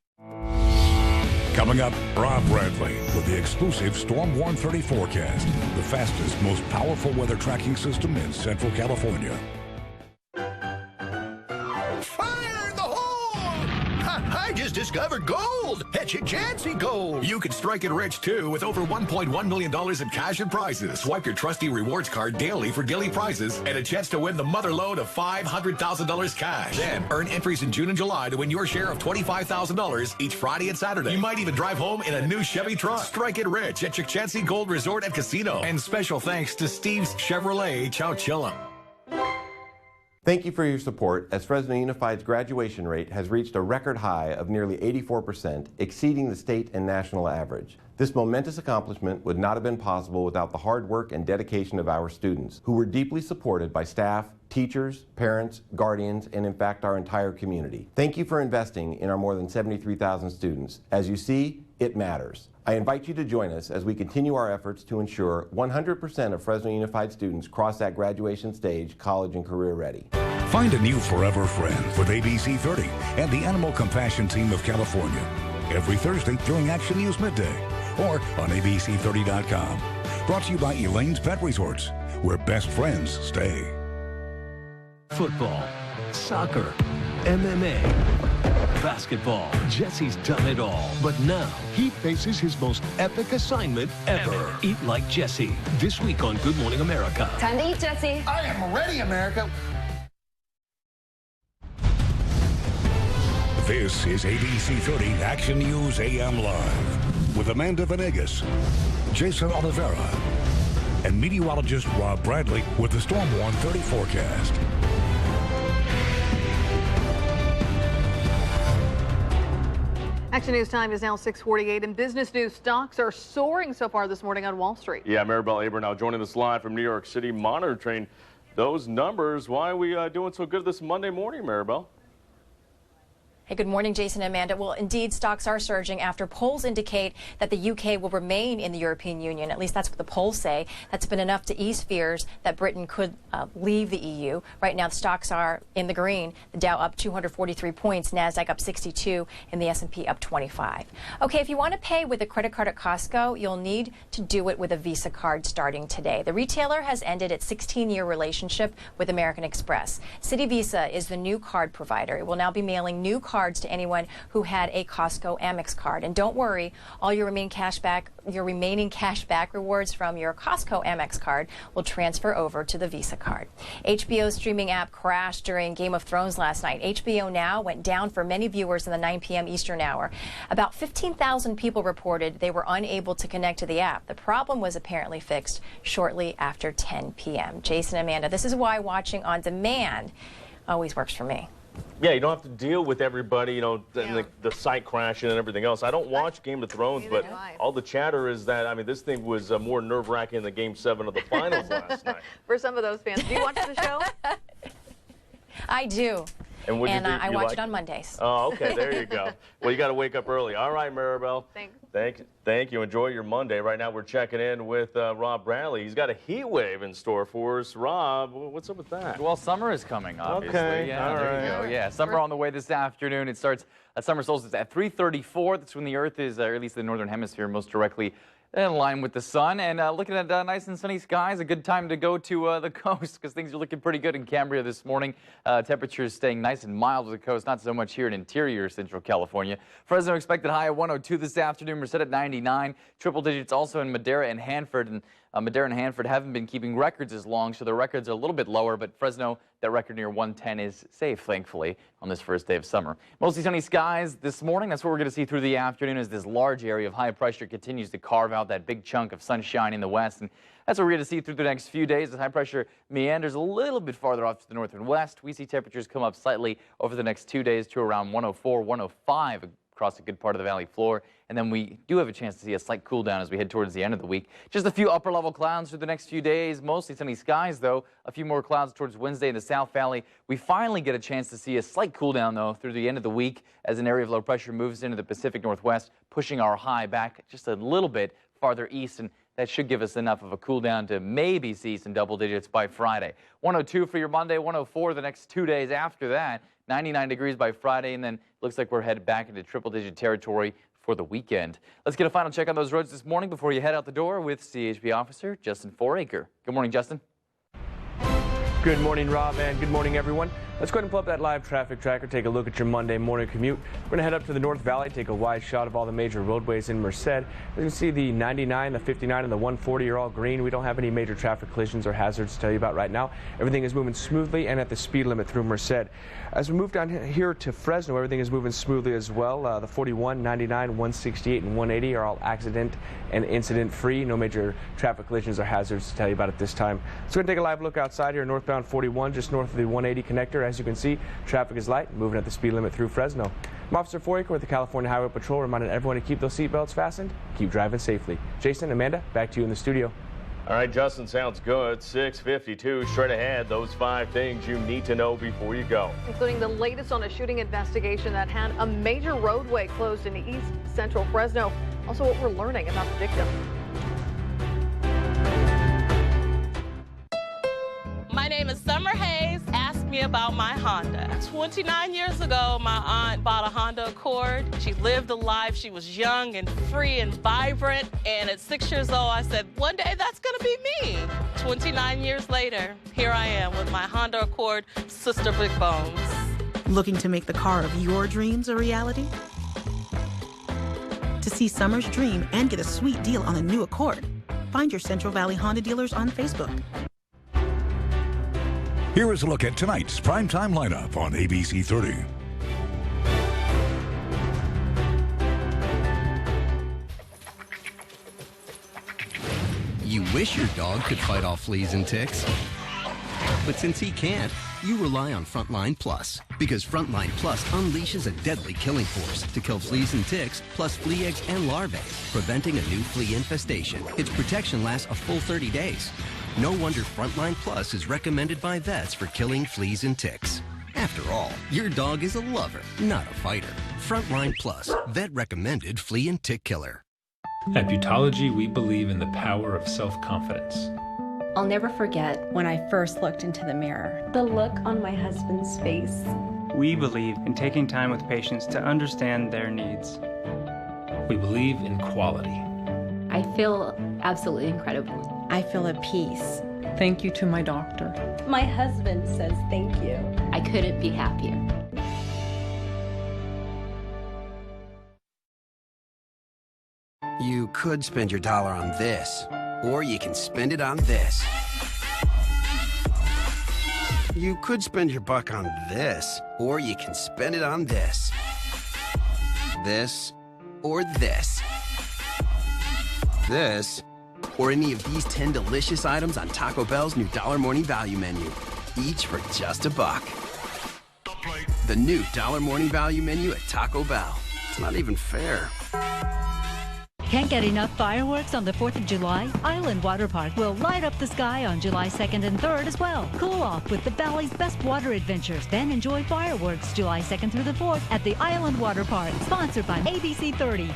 Coming up, Rob Bradley with the exclusive Storm 130 forecast, the fastest, most powerful weather tracking system in Central California. Fire in the hole! I just discovered gold at Chansey Gold. You can strike it rich, too, with over $1.1 million in cash and prizes. Swipe your trusty rewards card daily for daily prizes and a chance to win the mother lode of $500,000 cash. Then earn entries in June and July to win your share of $25,000 each Friday and Saturday. You might even drive home in a new Chevy truck. Strike it rich at Chansey Gold Resort and Casino. And special thanks to Steve's Chevrolet Chowchilla. Thank you for your support as Fresno Unified's graduation rate has reached a record high of nearly 84%, exceeding the state and national average. This momentous accomplishment would not have been possible without the hard work and dedication of our students, who were deeply supported by staff, teachers, parents, guardians, and in fact our entire community. Thank you for investing in our more than 73,000 students. As you see, it matters. I invite you to join us as we continue our efforts to ensure 100% of Fresno Unified students cross that graduation stage, college and career ready. Find a new forever friend with ABC30 and the Animal Compassion Team of California every Thursday during Action News Midday or on ABC30.com. Brought to you by Elaine's Pet Resorts, where best friends stay. Football, soccer, MMA, basketball. Jesse's done it all. But now he faces his most epic assignment ever. Eat like Jesse. This week on Good Morning America. Time to eat, Jesse. I am ready, America. This is ABC30 Action News AM Live with Amanda Venegas, Jason Oliveira, and meteorologist Rob Bradley with the Storm 130 forecast. Action News time is now 6:48, and business news stocks are soaring so far this morning on Wall Street. Yeah, Maribel Aber now joining us live from New York City, monitoring those numbers. Why are we doing so good this Monday morning, Maribel? Hey, good morning, Jason and Amanda. Well, indeed, stocks are surging after polls indicate that the UK will remain in the European Union. At least that's what the polls say. That's been enough to ease fears that Britain could leave the EU. Right now, the stocks are in the green. The Dow up 243 points, NASDAQ up 62, and the S&P up 25. Okay, if you want to pay with a credit card at Costco, you'll need to do it with a Visa card starting today. The retailer has ended its 16-year relationship with American Express. Citi Visa is the new card provider. It will now be mailing new cards cards to anyone who had a Costco Amex card. And don't worry, all your remaining cash back rewards from your Costco Amex card will transfer over to the Visa card. HBO's streaming app crashed during Game of Thrones last night. HBO Now went down for many viewers in the 9 p.m. Eastern hour. About 15,000 people reported they were unable to connect to the app. The problem was apparently fixed shortly after 10 p.m. Jason, Amanda, this is why watching on demand always works for me. Yeah, you don't have to deal with everybody, the site crashing and everything else. I don't watch Game of Thrones, but all the chatter is that, I mean, this thing was more nerve-wracking than Game 7 of the finals last night. For some of those fans. Do you watch the show? I do. And I watch it on Mondays. Oh, okay. There you go. Well, you got to wake up early. All right, Maribel. Thank you. Enjoy your Monday. Right now, we're checking in with Rob Bradley. He's got a heat wave in store for us. Rob, what's up with that? Well, summer is coming, obviously. Okay. Yeah, all there right. you go. Yeah, summer on the way this afternoon. It starts at summer solstice at 3:34. That's when the Earth is, or at least the northern hemisphere, most directly in line with the sun. And looking at nice and sunny skies, a good time to go to the coast because things are looking pretty good in Cambria this morning. Temperatures staying nice and mild to the coast, not so much here in interior Central California. Fresno expected high of 102 this afternoon. Merced at 99. Triple digits also in Madera and Hanford. And Madera and Hanford haven't been keeping records as long, so the records are a little bit lower. But Fresno, that record near 110 is safe, thankfully, on this first day of summer. Mostly sunny skies this morning. That's what we're going to see through the afternoon as this large area of high pressure continues to carve out that big chunk of sunshine in the west. And that's what we're going to see through the next few days as high pressure meanders a little bit farther off to the north and west. We see temperatures come up slightly over the next 2 days to around 104, 105 across a good part of the valley floor. And then we do have a chance to see a slight cool down as we head towards the end of the week. Just a few upper level clouds through the next few days. Mostly sunny skies, though. A few more clouds towards Wednesday in the South Valley. We finally get a chance to see a slight cool down, though, through the end of the week as an area of low pressure moves into the Pacific Northwest, pushing our high back just a little bit farther east. And that should give us enough of a cool down to maybe see some double digits by Friday. 102 for your Monday, 104 the next 2 days after that. 99 degrees by Friday, and then looks like we're headed back into triple-digit territory for the weekend. Let's get a final check on those roads this morning before you head out the door with CHP officer Justin Foraker. Good morning, Justin. Good morning, Rob, and good morning, everyone. Let's go ahead and pull up that live traffic tracker, take a look at your Monday morning commute. We're going to head up to the North Valley, take a wide shot of all the major roadways in Merced. As you can see, the 99, the 59, and the 140 are all green. We don't have any major traffic collisions or hazards to tell you about right now. Everything is moving smoothly and at the speed limit through Merced. As we move down here to Fresno, everything is moving smoothly as well. The 41, 99, 168, and 180 are all accident and incident free. No major traffic collisions or hazards to tell you about at this time. So we're going to take a live look outside here, northbound 41, just north of the 180 connector. As you can see, traffic is light, moving at the speed limit through Fresno. I'm Officer Foraker with the California Highway Patrol, reminding everyone to keep those seatbelts fastened, keep driving safely. Jason, Amanda, back to you in the studio. All right, Justin, sounds good. 6:52, straight ahead. Those 5 things you need to know before you go. Including the latest on a shooting investigation that had a major roadway closed in East Central Fresno. Also, what we're learning about the victim. My name is Summer Hayes. Ask me about my Honda. 29 years ago, my aunt bought a Honda Accord. She lived a life. She was young and free and vibrant. And at 6 years old, I said, one day that's going to be me. 29 years later, here I am with my Honda Accord, Sister Big Bones. Looking to make the car of your dreams a reality? To see Summer's dream and get a sweet deal on a new Accord, find your Central Valley Honda dealers on Facebook. Here is a look at tonight's primetime lineup on ABC30. You wish your dog could fight off fleas and ticks. But since he can't, you rely on Frontline Plus. Because Frontline Plus unleashes a deadly killing force to kill fleas and ticks, plus flea eggs and larvae, preventing a new flea infestation. Its protection lasts a full 30 days. No wonder Frontline Plus is recommended by vets for killing fleas and ticks. After all, your dog is a lover, not a fighter. Frontline Plus, vet-recommended flea and tick killer. At Butology, we believe in the power of self-confidence. I'll never forget when I first looked into the mirror. The look on my husband's face. We believe in taking time with patients to understand their needs. We believe in quality. I feel absolutely incredible. I feel at peace. Thank you to my doctor. My husband says thank you. I couldn't be happier. You could spend your dollar on this, or you can spend it on this. You could spend your buck on this, or you can spend it on this. This, or this. This, or any of these 10 delicious items on Taco Bell's new Dollar Morning Value Menu, each for just $1. The new Dollar Morning Value Menu at Taco Bell. It's not even fair. Can't get enough fireworks on the 4th of July? Island Water Park will light up the sky on July 2nd and 3rd as well. Cool off with the Valley's best water adventures. Then enjoy fireworks July 2nd through the 4th at the Island Water Park. Sponsored by ABC30.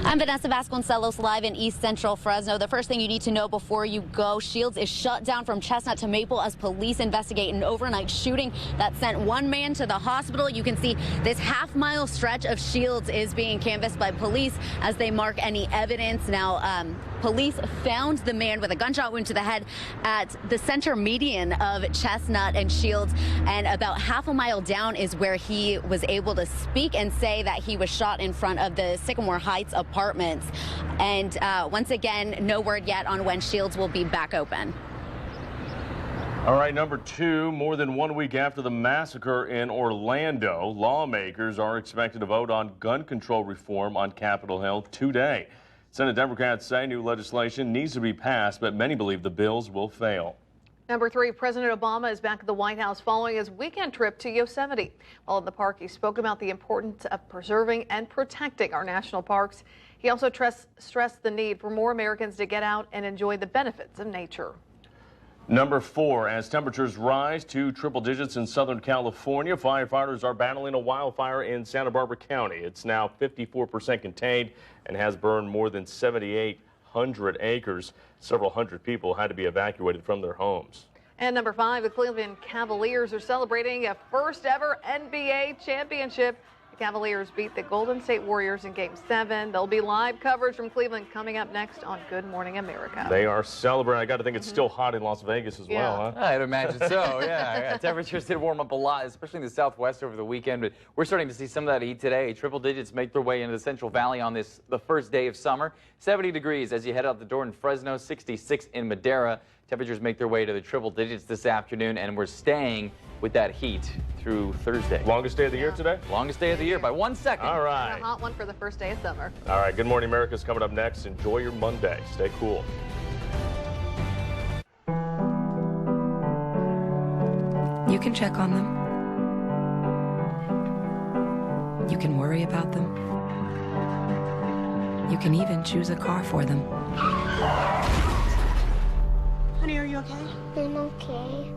I'm Vanessa Vasconcelos live in East Central Fresno. The first thing you need to know before you go, Shields is shut down from Chestnut to Maple as police investigate an overnight shooting that sent one man to the hospital. You can see this half-mile stretch of Shields is being canvassed by police as they mark any evidence. Now, police found the man with a gunshot wound to the head at the center median of Chestnut and Shields, and about half a mile down is where he was able to speak and say that he was shot in front of the Sycamore Heights apartments. And once again, no word yet on when Shields will be back open. All right, number 2, more than 1 week after the massacre in Orlando, lawmakers are expected to vote on gun control reform on Capitol Hill today. Senate Democrats say new legislation needs to be passed, but many believe the bills will fail. Number 3, President Obama is back at the White House following his weekend trip to Yosemite. While in the park, he spoke about the importance of preserving and protecting our national parks. He also stressed the need for more Americans to get out and enjoy the benefits of nature. Number 4, as temperatures rise to triple digits in Southern California, firefighters are battling a wildfire in Santa Barbara County. It's now 54% contained and has burned more than 7,800 acres. Several hundred people had to be evacuated from their homes. And number 5, the Cleveland Cavaliers are celebrating a first ever NBA championship. The Cavaliers beat the Golden State Warriors in Game 7. There'll be live coverage from Cleveland coming up next on Good Morning America. They are celebrating. I got to think it's still hot in Las Vegas as well, huh? I'd imagine so, yeah. Temperatures did warm up a lot, especially in the Southwest over the weekend, but we're starting to see some of that heat today. Triple digits make their way into the Central Valley on the first day of summer. 70 degrees as you head out the door in Fresno, 66 in Madera. Temperatures make their way to the triple digits this afternoon, and we're staying with that heat through Thursday. Longest day of the year today? Longest day of the year by 1 second. All right. And a hot one for the first day of summer. All right, Good Morning America is coming up next. Enjoy your Monday. Stay cool. You can check on them. You can worry about them. You can even choose a car for them. Honey, are you okay? I'm okay.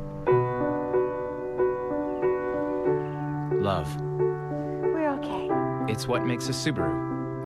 Love. We're okay. It's what makes a Subaru.